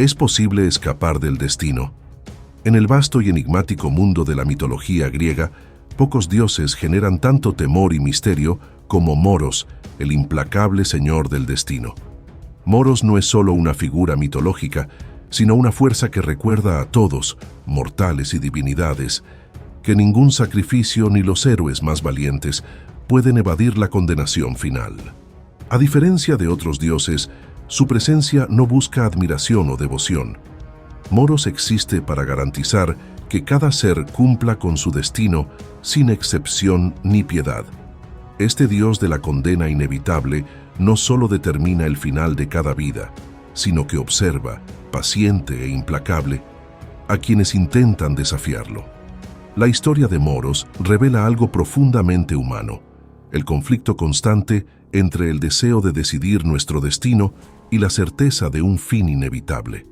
¿Es posible escapar del destino? En el vasto y enigmático mundo de la mitología griega, pocos dioses generan tanto temor y misterio como Moros, el implacable señor del destino. Moros no es solo una figura mitológica, sino una fuerza que recuerda a todos, mortales y divinidades, que ningún sacrificio ni los héroes más valientes pueden evadir la condenación final. A diferencia de otros dioses, su presencia no busca admiración o devoción. Moros existe para garantizar que cada ser cumpla con su destino sin excepción ni piedad. Este dios de la condena inevitable no solo determina el final de cada vida, sino que observa, paciente e implacable, a quienes intentan desafiarlo. La historia de Moros revela algo profundamente humano, el conflicto constante entre el deseo de decidir nuestro destino y la certeza de un fin inevitable.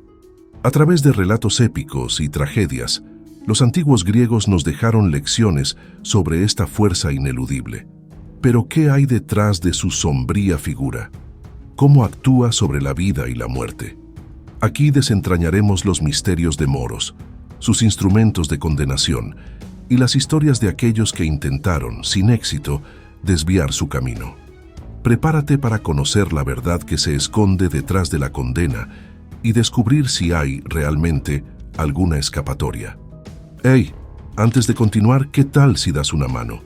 A través de relatos épicos y tragedias, los antiguos griegos nos dejaron lecciones sobre esta fuerza ineludible. Pero ¿qué hay detrás de su sombría figura? ¿Cómo actúa sobre la vida y la muerte? Aquí desentrañaremos los misterios de Moros, sus instrumentos de condenación y las historias de aquellos que intentaron, sin éxito, desviar su camino. Prepárate para conocer la verdad que se esconde detrás de la condena y descubrir si hay, realmente, alguna escapatoria. ¡Hey! Antes de continuar, ¿qué tal si das una mano?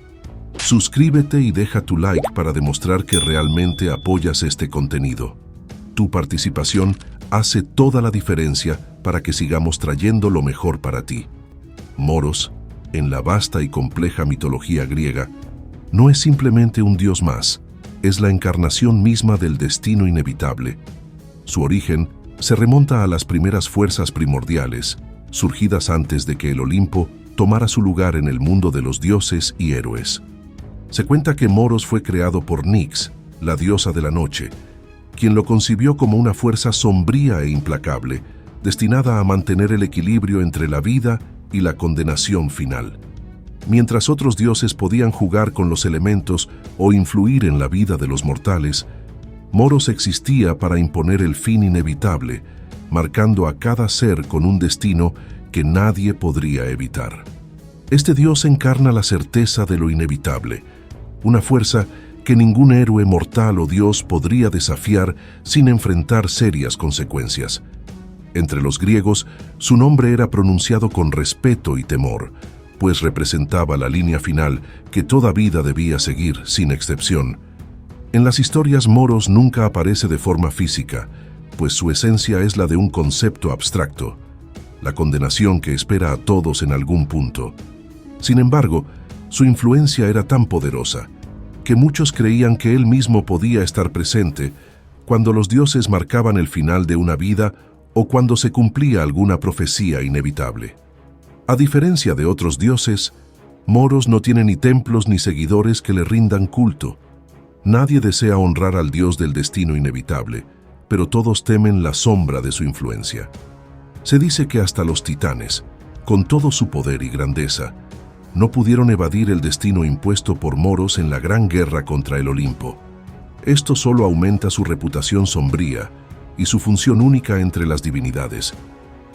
Suscríbete y deja tu like para demostrar que realmente apoyas este contenido. Tu participación hace toda la diferencia para que sigamos trayendo lo mejor para ti. Moros, en la vasta y compleja mitología griega, no es simplemente un dios más, es la encarnación misma del destino inevitable. Su origen se remonta a las primeras fuerzas primordiales, surgidas antes de que el Olimpo tomara su lugar en el mundo de los dioses y héroes. Se cuenta que Moros fue creado por Nyx, la diosa de la noche, quien lo concibió como una fuerza sombría e implacable, destinada a mantener el equilibrio entre la vida y la condenación final. Mientras otros dioses podían jugar con los elementos o influir en la vida de los mortales, Moros existía para imponer el fin inevitable, marcando a cada ser con un destino que nadie podría evitar. Este dios encarna la certeza de lo inevitable, una fuerza que ningún héroe mortal o dios podría desafiar sin enfrentar serias consecuencias. Entre los griegos, su nombre era pronunciado con respeto y temor, pues representaba la línea final que toda vida debía seguir, sin excepción. En las historias, Moros nunca aparece de forma física, pues su esencia es la de un concepto abstracto, la condenación que espera a todos en algún punto. Sin embargo, su influencia era tan poderosa que muchos creían que él mismo podía estar presente cuando los dioses marcaban el final de una vida o cuando se cumplía alguna profecía inevitable. A diferencia de otros dioses, Moros no tiene ni templos ni seguidores que le rindan culto. Nadie desea honrar al dios del destino inevitable, pero todos temen la sombra de su influencia. Se dice que hasta los titanes, con todo su poder y grandeza, no pudieron evadir el destino impuesto por Moros en la gran guerra contra el Olimpo. Esto solo aumenta su reputación sombría y su función única entre las divinidades,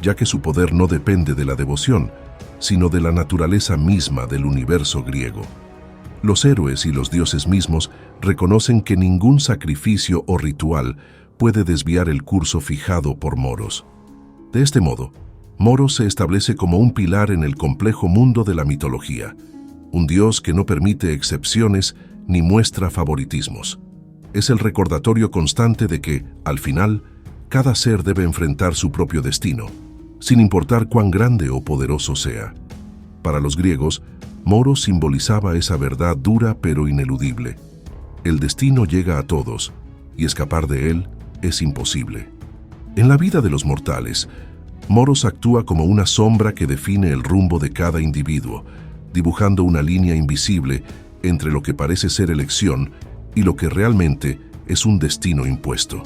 ya que su poder no depende de la devoción, sino de la naturaleza misma del universo griego. Los héroes y los dioses mismos reconocen que ningún sacrificio o ritual puede desviar el curso fijado por Moros. De este modo, Moros se establece como un pilar en el complejo mundo de la mitología, un dios que no permite excepciones ni muestra favoritismos. Es el recordatorio constante de que, al final, cada ser debe enfrentar su propio destino, sin importar cuán grande o poderoso sea. Para los griegos, Moros simbolizaba esa verdad dura pero ineludible. El destino llega a todos, y escapar de él es imposible. En la vida de los mortales, Moros actúa como una sombra que define el rumbo de cada individuo, dibujando una línea invisible entre lo que parece ser elección y lo que realmente es un destino impuesto.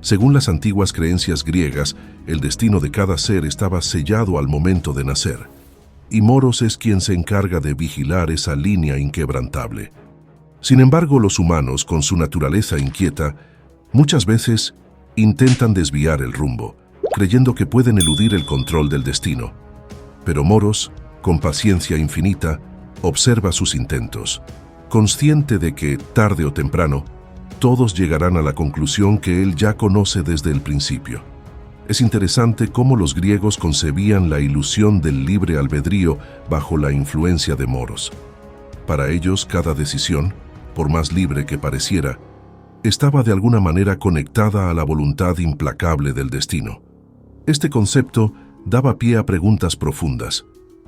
Según las antiguas creencias griegas, el destino de cada ser estaba sellado al momento de nacer, y Moros es quien se encarga de vigilar esa línea inquebrantable. Sin embargo, los humanos, con su naturaleza inquieta, muchas veces intentan desviar el rumbo, creyendo que pueden eludir el control del destino. Pero Moros, con paciencia infinita, observa sus intentos, consciente de que, tarde o temprano, todos llegarán a la conclusión que él ya conoce desde el principio. Es interesante cómo los griegos concebían la ilusión del libre albedrío bajo la influencia de Moros. Para ellos, cada decisión, por más libre que pareciera, estaba de alguna manera conectada a la voluntad implacable del destino. Este concepto daba pie a preguntas profundas.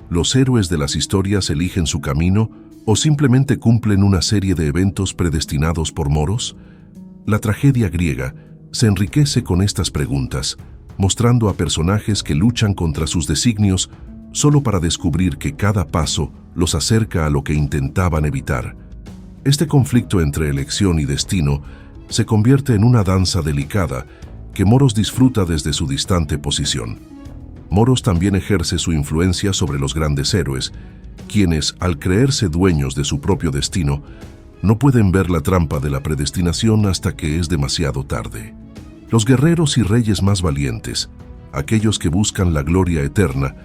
¿Los héroes de las historias eligen su camino o simplemente cumplen una serie de eventos predestinados por Moros? La tragedia griega se enriquece con estas preguntas, mostrando a personajes que luchan contra sus designios solo para descubrir que cada paso los acerca a lo que intentaban evitar. Este conflicto entre elección y destino se convierte en una danza delicada que Moros disfruta desde su distante posición. Moros también ejerce su influencia sobre los grandes héroes, quienes, al creerse dueños de su propio destino, no pueden ver la trampa de la predestinación hasta que es demasiado tarde. Los guerreros y reyes más valientes, aquellos que buscan la gloria eterna,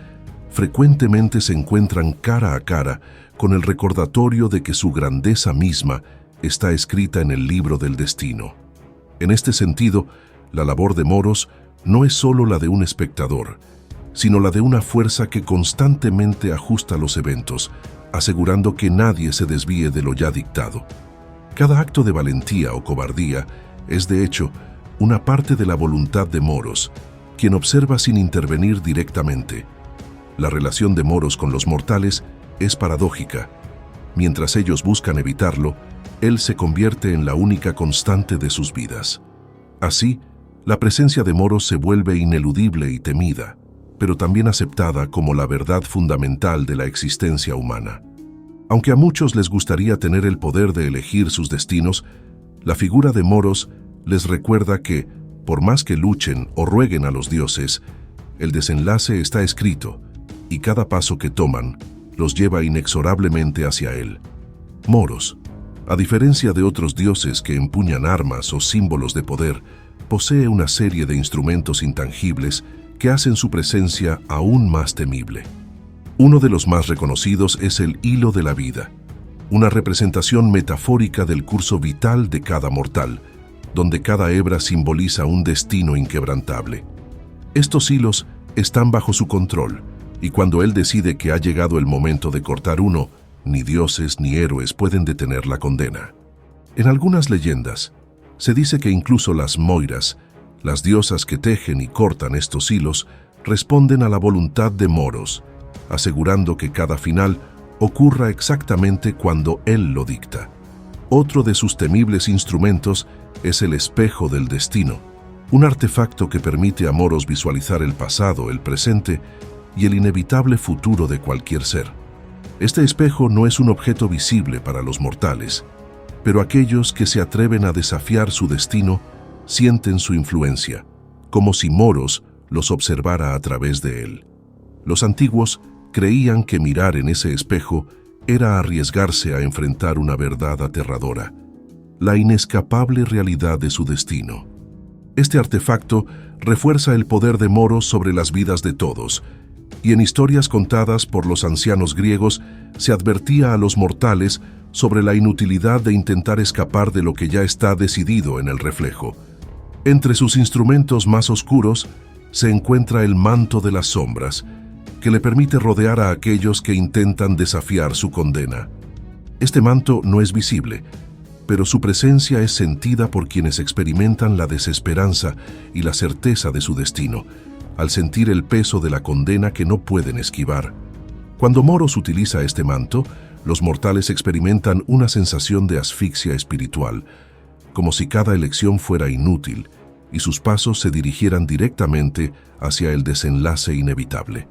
frecuentemente se encuentran cara a cara con el recordatorio de que su grandeza misma está escrita en el libro del destino. En este sentido, la labor de Moros no es solo la de un espectador, sino la de una fuerza que constantemente ajusta los eventos, asegurando que nadie se desvíe de lo ya dictado. Cada acto de valentía o cobardía es, de hecho, una parte de la voluntad de Moros, quien observa sin intervenir directamente. La relación de Moros con los mortales es paradójica. Mientras ellos buscan evitarlo, él se convierte en la única constante de sus vidas. Así, la presencia de Moros se vuelve ineludible y temida, pero también aceptada como la verdad fundamental de la existencia humana. Aunque a muchos les gustaría tener el poder de elegir sus destinos, la figura de Moros les recuerda que, por más que luchen o rueguen a los dioses, el desenlace está escrito y cada paso que toman los lleva inexorablemente hacia él. Moros, a diferencia de otros dioses que empuñan armas o símbolos de poder, posee una serie de instrumentos intangibles que hacen su presencia aún más temible. Uno de los más reconocidos es el hilo de la vida, una representación metafórica del curso vital de cada mortal, donde cada hebra simboliza un destino inquebrantable. Estos hilos están bajo su control, y cuando él decide que ha llegado el momento de cortar uno, ni dioses ni héroes pueden detener la condena. En algunas leyendas, se dice que incluso las moiras, las diosas que tejen y cortan estos hilos, responden a la voluntad de Moros, asegurando que cada final ocurra exactamente cuando él lo dicta. Otro de sus temibles instrumentos es el espejo del destino, un artefacto que permite a Moros visualizar el pasado, el presente y el inevitable futuro de cualquier ser. Este espejo no es un objeto visible para los mortales, pero aquellos que se atreven a desafiar su destino sienten su influencia, como si Moros los observara a través de él. Los antiguos creían que mirar en ese espejo era arriesgarse a enfrentar una verdad aterradora, la inescapable realidad de su destino. Este artefacto refuerza el poder de Moros sobre las vidas de todos, y en historias contadas por los ancianos griegos se advertía a los mortales sobre la inutilidad de intentar escapar de lo que ya está decidido en el reflejo. Entre sus instrumentos más oscuros se encuentra el manto de las sombras, que le permite rodear a aquellos que intentan desafiar su condena. Este manto no es visible, pero su presencia es sentida por quienes experimentan la desesperanza y la certeza de su destino, al sentir el peso de la condena que no pueden esquivar. Cuando Moros utiliza este manto, los mortales experimentan una sensación de asfixia espiritual, como si cada elección fuera inútil y sus pasos se dirigieran directamente hacia el desenlace inevitable.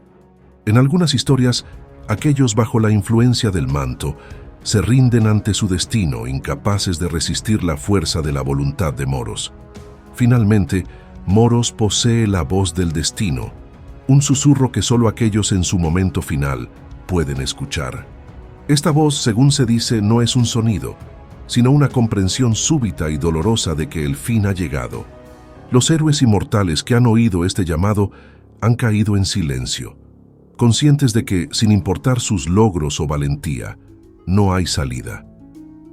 En algunas historias, aquellos bajo la influencia del manto se rinden ante su destino, incapaces de resistir la fuerza de la voluntad de Moros. Finalmente, Moros posee la voz del destino, un susurro que solo aquellos en su momento final pueden escuchar. Esta voz, según se dice, no es un sonido, sino una comprensión súbita y dolorosa de que el fin ha llegado. Los héroes inmortales que han oído este llamado han caído en silencio, conscientes de que, sin importar sus logros o valentía, no hay salida.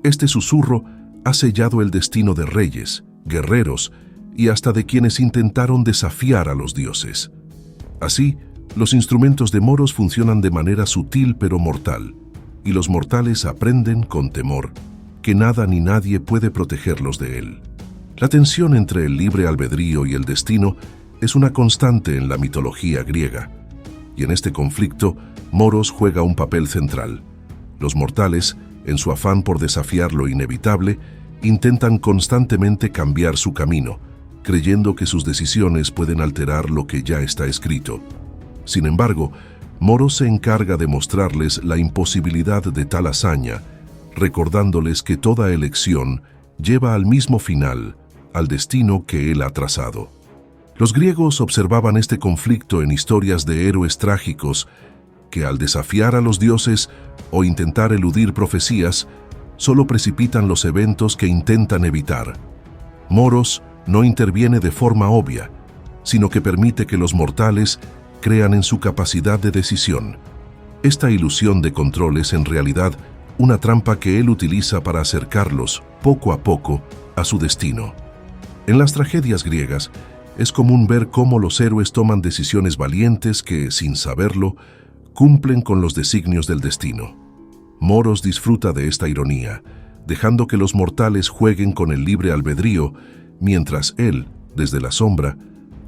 Este susurro ha sellado el destino de reyes, guerreros y hasta de quienes intentaron desafiar a los dioses. Así, los instrumentos de Moros funcionan de manera sutil pero mortal, y los mortales aprenden con temor que nada ni nadie puede protegerlos de él. La tensión entre el libre albedrío y el destino es una constante en la mitología griega, y en este conflicto Moros juega un papel central. Los mortales, en su afán por desafiar lo inevitable, intentan constantemente cambiar su camino, creyendo que sus decisiones pueden alterar lo que ya está escrito. Sin embargo, Moros se encarga de mostrarles la imposibilidad de tal hazaña, recordándoles que toda elección lleva al mismo final, al destino que él ha trazado. Los griegos observaban este conflicto en historias de héroes trágicos que, al desafiar a los dioses o intentar eludir profecías, solo precipitan los eventos que intentan evitar. Moros no interviene de forma obvia, sino que permite que los mortales crean en su capacidad de decisión. Esta ilusión de control es en realidad una trampa que él utiliza para acercarlos, poco a poco, a su destino. En las tragedias griegas, es común ver cómo los héroes toman decisiones valientes que, sin saberlo, cumplen con los designios del destino. Moros disfruta de esta ironía, dejando que los mortales jueguen con el libre albedrío, mientras él, desde la sombra,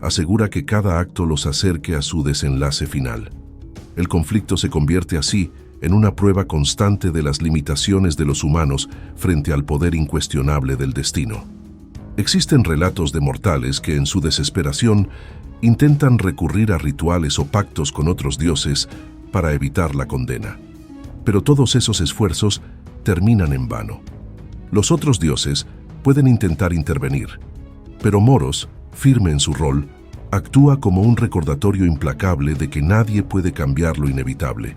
asegura que cada acto los acerque a su desenlace final. El conflicto se convierte así en una prueba constante de las limitaciones de los humanos frente al poder incuestionable del destino. Existen relatos de mortales que, en su desesperación, intentan recurrir a rituales o pactos con otros dioses para evitar la condena. Pero todos esos esfuerzos terminan en vano. Los otros dioses pueden intentar intervenir, pero Moros, firme en su rol, actúa como un recordatorio implacable de que nadie puede cambiar lo inevitable.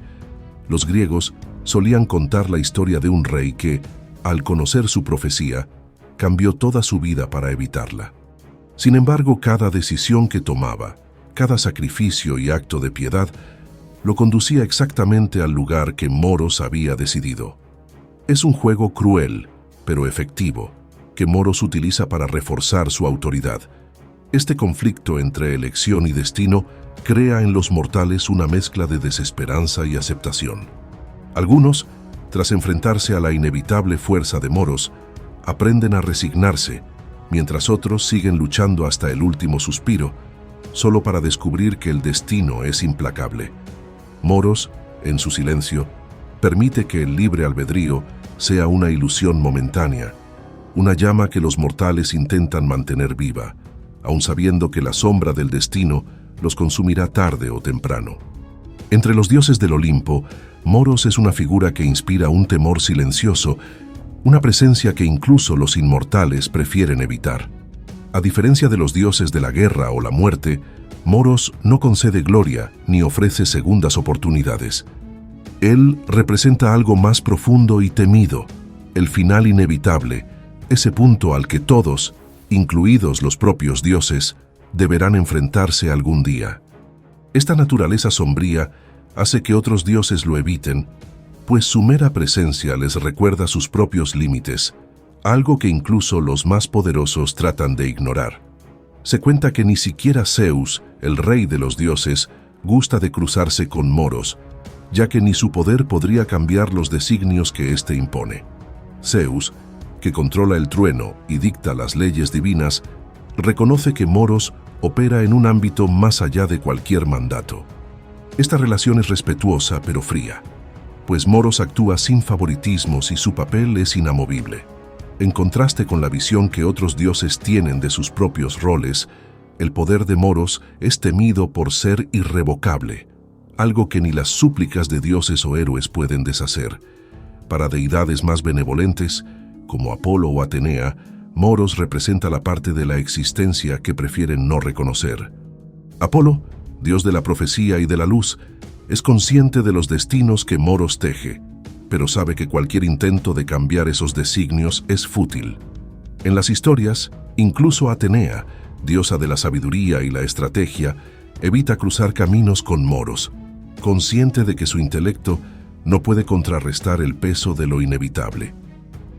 Los griegos solían contar la historia de un rey que, al conocer su profecía, cambió toda su vida para evitarla. Sin embargo, cada decisión que tomaba, cada sacrificio y acto de piedad, lo conducía exactamente al lugar que Moros había decidido. Es un juego cruel, pero efectivo, que Moros utiliza para reforzar su autoridad. Este conflicto entre elección y destino crea en los mortales una mezcla de desesperanza y aceptación. Algunos, tras enfrentarse a la inevitable fuerza de Moros, aprenden a resignarse, mientras otros siguen luchando hasta el último suspiro, solo para descubrir que el destino es implacable. Moros, en su silencio, permite que el libre albedrío sea una ilusión momentánea, una llama que los mortales intentan mantener viva, aun sabiendo que la sombra del destino los consumirá tarde o temprano. Entre los dioses del Olimpo, Moros es una figura que inspira un temor silencioso, una presencia que incluso los inmortales prefieren evitar. A diferencia de los dioses de la guerra o la muerte, Moros no concede gloria ni ofrece segundas oportunidades. Él representa algo más profundo y temido, el final inevitable, ese punto al que todos, incluidos los propios dioses, deberán enfrentarse algún día. Esta naturaleza sombría hace que otros dioses lo eviten, pues su mera presencia les recuerda sus propios límites, algo que incluso los más poderosos tratan de ignorar. Se cuenta que ni siquiera Zeus, el rey de los dioses, gusta de cruzarse con Moros, ya que ni su poder podría cambiar los designios que éste impone. Zeus, que controla el trueno y dicta las leyes divinas, reconoce que Moros opera en un ámbito más allá de cualquier mandato. Esta relación es respetuosa pero fría, pues Moros actúa sin favoritismos y su papel es inamovible. En contraste con la visión que otros dioses tienen de sus propios roles, el poder de Moros es temido por ser irrevocable, algo que ni las súplicas de dioses o héroes pueden deshacer. Para deidades más benevolentes, como Apolo o Atenea, Moros representa la parte de la existencia que prefieren no reconocer. Apolo, dios de la profecía y de la luz, es consciente de los destinos que Moros teje, pero sabe que cualquier intento de cambiar esos designios es fútil. En las historias, incluso Atenea, diosa de la sabiduría y la estrategia, evita cruzar caminos con moros, consciente de que su intelecto no puede contrarrestar el peso de lo inevitable.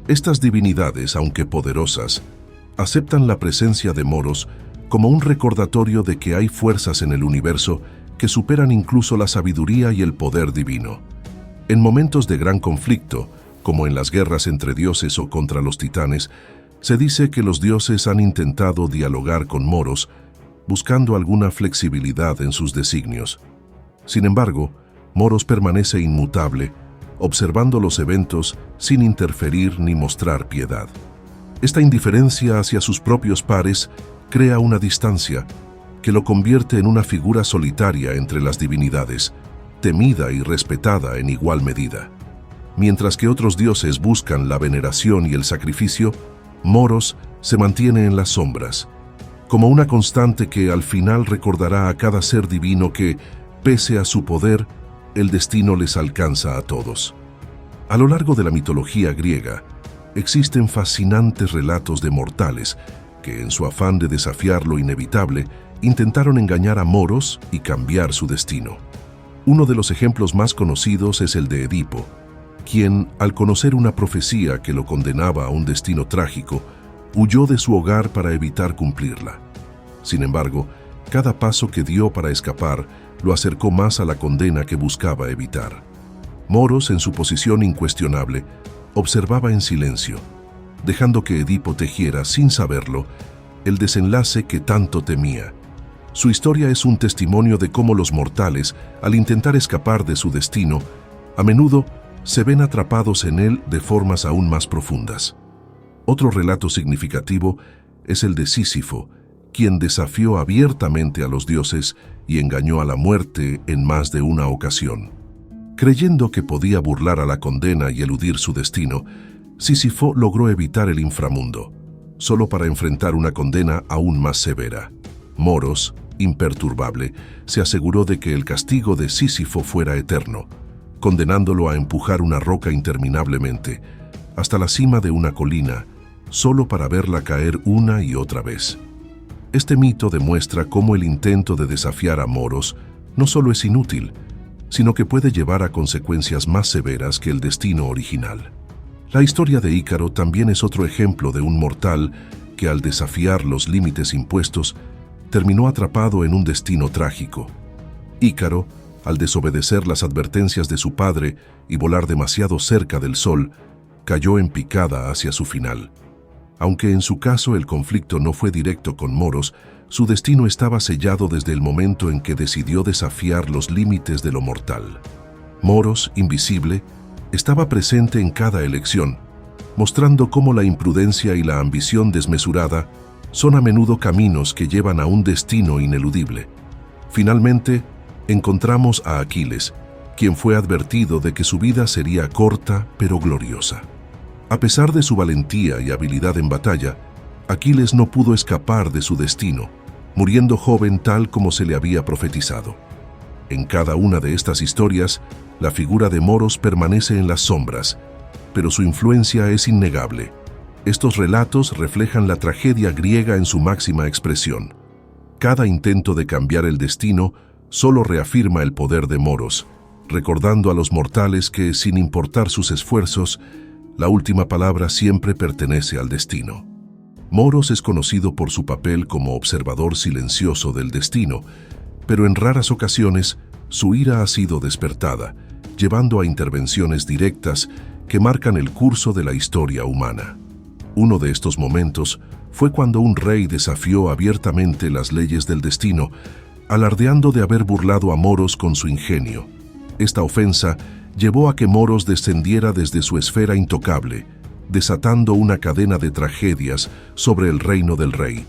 Estas divinidades, aunque poderosas, aceptan la presencia de moros como un recordatorio de que hay fuerzas en el universo que superan incluso la sabiduría y el poder divino. En momentos de gran conflicto, como en las guerras entre dioses o contra los titanes, se dice que los dioses han intentado dialogar con moros, buscando alguna flexibilidad en sus designios. Sin embargo, Moros permanece inmutable, observando los eventos sin interferir ni mostrar piedad. Esta indiferencia hacia sus propios pares crea una distancia que lo convierte en una figura solitaria entre las divinidades, temida y respetada en igual medida. Mientras que otros dioses buscan la veneración y el sacrificio, Moros se mantiene en las sombras, como una constante que al final recordará a cada ser divino que, pese a su poder, el destino les alcanza a todos. A lo largo de la mitología griega, existen fascinantes relatos de mortales que, en su afán de desafiar lo inevitable, intentaron engañar a Moros y cambiar su destino. Uno de los ejemplos más conocidos es el de Edipo, quien, al conocer una profecía que lo condenaba a un destino trágico, huyó de su hogar para evitar cumplirla. Sin embargo, cada paso que dio para escapar lo acercó más a la condena que buscaba evitar. Moros, en su posición incuestionable, observaba en silencio, dejando que Edipo tejiera, sin saberlo, el desenlace que tanto temía. Su historia es un testimonio de cómo los mortales, al intentar escapar de su destino, a menudo se ven atrapados en él de formas aún más profundas. Otro relato significativo es el de Sísifo, quien desafió abiertamente a los dioses y engañó a la muerte en más de una ocasión. Creyendo que podía burlar a la condena y eludir su destino, Sísifo logró evitar el inframundo, solo para enfrentar una condena aún más severa. Moros, imperturbable, se aseguró de que el castigo de Sísifo fuera eterno, condenándolo a empujar una roca interminablemente, hasta la cima de una colina, solo para verla caer una y otra vez. Este mito demuestra cómo el intento de desafiar a Moros no solo es inútil, sino que puede llevar a consecuencias más severas que el destino original. La historia de Ícaro también es otro ejemplo de un mortal que, al desafiar los límites impuestos, terminó atrapado en un destino trágico. Ícaro, al desobedecer las advertencias de su padre y volar demasiado cerca del sol, cayó en picada hacia su final. Aunque en su caso el conflicto no fue directo con Moros, su destino estaba sellado desde el momento en que decidió desafiar los límites de lo mortal. Moros, invisible, estaba presente en cada elección, mostrando cómo la imprudencia y la ambición desmesurada son a menudo caminos que llevan a un destino ineludible. Finalmente, encontramos a Aquiles, quien fue advertido de que su vida sería corta pero gloriosa. A pesar de su valentía y habilidad en batalla, Aquiles no pudo escapar de su destino, muriendo joven tal como se le había profetizado. En cada una de estas historias, la figura de Moros permanece en las sombras, pero su influencia es innegable. Estos relatos reflejan la tragedia griega en su máxima expresión. Cada intento de cambiar el destino solo reafirma el poder de Moros, recordando a los mortales que, sin importar sus esfuerzos, la última palabra siempre pertenece al destino. Moros es conocido por su papel como observador silencioso del destino, pero en raras ocasiones su ira ha sido despertada, llevando a intervenciones directas que marcan el curso de la historia humana. Uno de estos momentos fue cuando un rey desafió abiertamente las leyes del destino, alardeando de haber burlado a Moros con su ingenio. Esta ofensa llevó a que Moros descendiera desde su esfera intocable, desatando una cadena de tragedias sobre el reino del rey,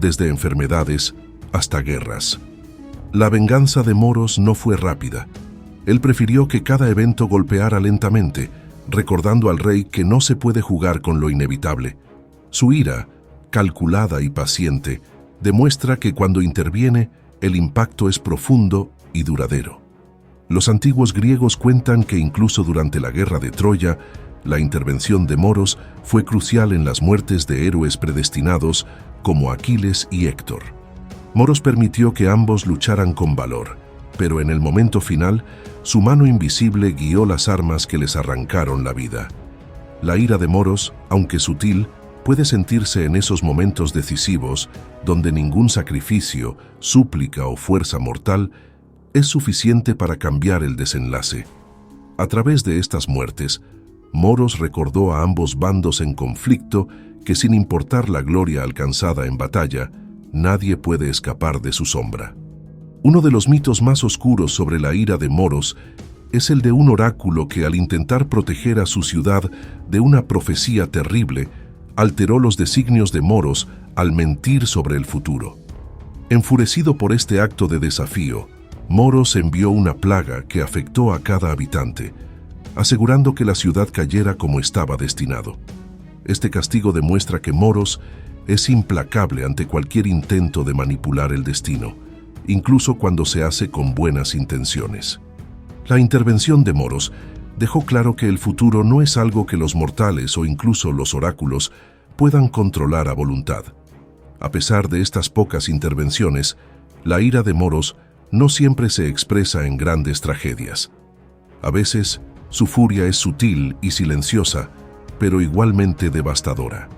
desde enfermedades hasta guerras. La venganza de Moros no fue rápida. Él prefirió que cada evento golpeara lentamente, recordando al rey que no se puede jugar con lo inevitable. Su ira, calculada y paciente, demuestra que cuando interviene, el impacto es profundo y duradero. Los antiguos griegos cuentan que incluso durante la guerra de Troya, La intervención de Moros fue crucial en las muertes de héroes predestinados como Aquiles y Héctor. Moros permitió que ambos lucharan con valor, pero en el momento final, su mano invisible guió las armas que les arrancaron la vida. La ira de Moros, aunque sutil, puede sentirse en esos momentos decisivos donde ningún sacrificio, súplica o fuerza mortal es suficiente para cambiar el desenlace. A través de estas muertes, Moros recordó a ambos bandos en conflicto que, sin importar la gloria alcanzada en batalla, nadie puede escapar de su sombra. Uno de los mitos más oscuros sobre la ira de Moros es el de un oráculo que, al intentar proteger a su ciudad de una profecía terrible, alteró los designios de Moros al mentir sobre el futuro. Enfurecido por este acto de desafío, Moros envió una plaga que afectó a cada habitante, asegurando que la ciudad cayera como estaba destinado. Este castigo demuestra que Moros es implacable ante cualquier intento de manipular el destino, incluso cuando se hace con buenas intenciones. La intervención de Moros dejó claro que el futuro no es algo que los mortales o incluso los oráculos puedan controlar a voluntad. A pesar de estas pocas intervenciones, la ira de Moros no siempre se expresa en grandes tragedias. A veces, su furia es sutil y silenciosa, pero igualmente devastadora.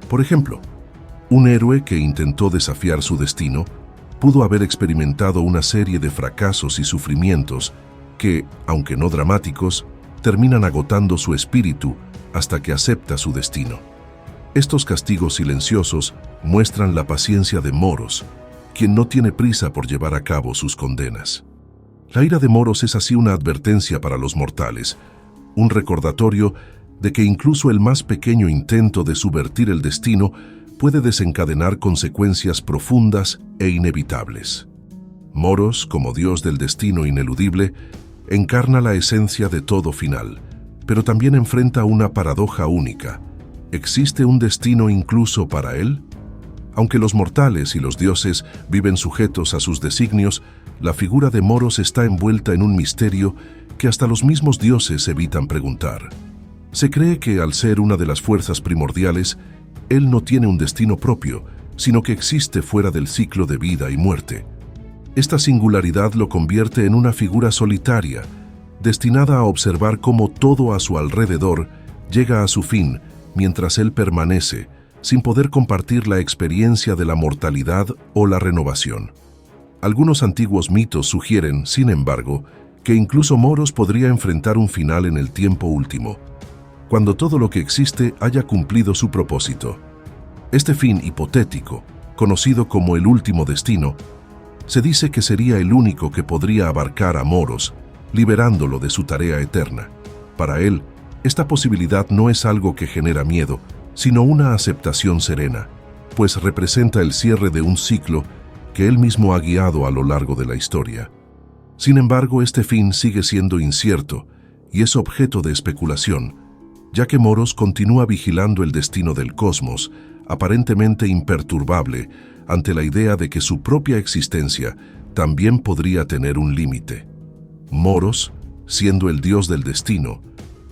Por ejemplo, un héroe que intentó desafiar su destino pudo haber experimentado una serie de fracasos y sufrimientos que, aunque no dramáticos, terminan agotando su espíritu hasta que acepta su destino. Estos castigos silenciosos muestran la paciencia de Moros, quien no tiene prisa por llevar a cabo sus condenas. La ira de Moros es así una advertencia para los mortales, un recordatorio de que incluso el más pequeño intento de subvertir el destino puede desencadenar consecuencias profundas e inevitables. Moros, como dios del destino ineludible, encarna la esencia de todo final, pero también enfrenta una paradoja única. ¿Existe un destino incluso para él? Aunque los mortales y los dioses viven sujetos a sus designios, la figura de Moros está envuelta en un misterio que hasta los mismos dioses evitan preguntar. Se cree que, al ser una de las fuerzas primordiales, él no tiene un destino propio, sino que existe fuera del ciclo de vida y muerte. Esta singularidad lo convierte en una figura solitaria, destinada a observar cómo todo a su alrededor llega a su fin, mientras él permanece, sin poder compartir la experiencia de la mortalidad o la renovación. Algunos antiguos mitos sugieren, sin embargo, que incluso Moros podría enfrentar un final en el tiempo último, cuando todo lo que existe haya cumplido su propósito. Este fin hipotético, conocido como el último destino, se dice que sería el único que podría abarcar a Moros, liberándolo de su tarea eterna. Para él, esta posibilidad no es algo que genera miedo, sino una aceptación serena, pues representa el cierre de un ciclo que él mismo ha guiado a lo largo de la historia. Sin embargo, este fin sigue siendo incierto y es objeto de especulación, ya que Moros continúa vigilando el destino del cosmos, aparentemente imperturbable, ante la idea de que su propia existencia también podría tener un límite. Moros, siendo el dios del destino,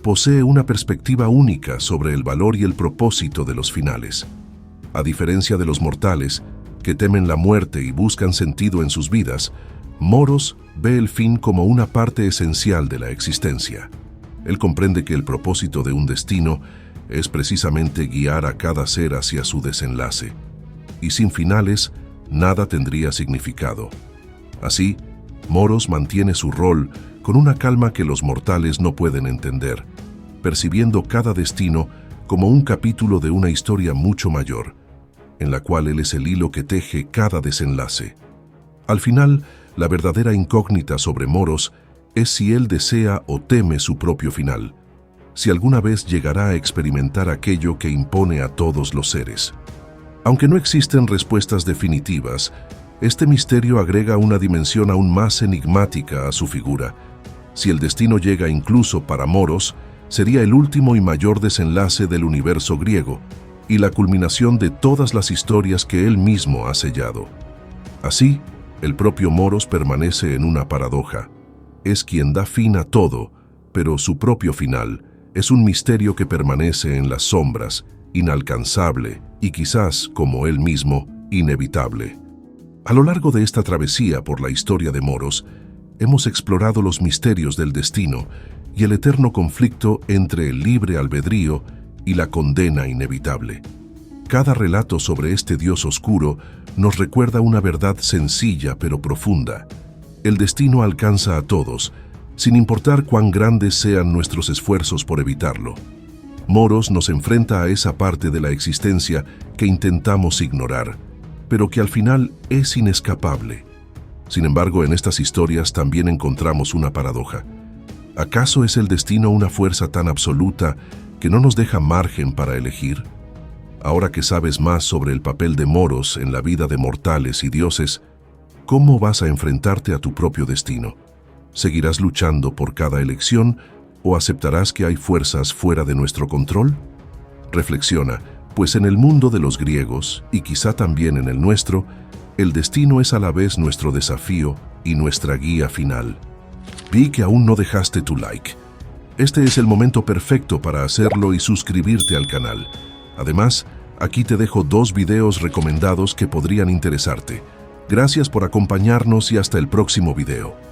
posee una perspectiva única sobre el valor y el propósito de los finales. A diferencia de los mortales, que temen la muerte y buscan sentido en sus vidas, Moros ve el fin como una parte esencial de la existencia. Él comprende que el propósito de un destino es precisamente guiar a cada ser hacia su desenlace, y sin finales, nada tendría significado. Así, Moros mantiene su rol con una calma que los mortales no pueden entender, percibiendo cada destino como un capítulo de una historia mucho mayor, en la cual él es el hilo que teje cada desenlace. Al final, la verdadera incógnita sobre Moros es si él desea o teme su propio final, si alguna vez llegará a experimentar aquello que impone a todos los seres. Aunque no existen respuestas definitivas, este misterio agrega una dimensión aún más enigmática a su figura. Si el destino llega incluso para Moros, sería el último y mayor desenlace del universo griego y la culminación de todas las historias que él mismo ha sellado. Así, el propio Moros permanece en una paradoja. Es quien da fin a todo, pero su propio final Es un misterio que permanece en las sombras, inalcanzable y quizás, como él mismo, inevitable. A lo largo de esta travesía por la historia de Moros, hemos explorado los misterios del destino y el eterno conflicto entre el libre albedrío y la condena inevitable. Cada relato sobre este Dios oscuro nos recuerda una verdad sencilla pero profunda. El destino alcanza a todos, sin importar cuán grandes sean nuestros esfuerzos por evitarlo. Moros nos enfrenta a esa parte de la existencia que intentamos ignorar, pero que al final es inescapable. Sin embargo, en estas historias también encontramos una paradoja. ¿Acaso es el destino una fuerza tan absoluta que no nos deja margen para elegir? Ahora que sabes más sobre el papel de Moros en la vida de mortales y dioses, ¿cómo vas a enfrentarte a tu propio destino? ¿Seguirás luchando por cada elección o aceptarás que hay fuerzas fuera de nuestro control? Reflexiona, pues en el mundo de los griegos, y quizá también en el nuestro, el destino es a la vez nuestro desafío y nuestra guía final. Vi que aún no dejaste tu like. Este es el momento perfecto para hacerlo y suscribirte al canal. Además, aquí te dejo 2 videos recomendados que podrían interesarte. Gracias por acompañarnos y hasta el próximo video.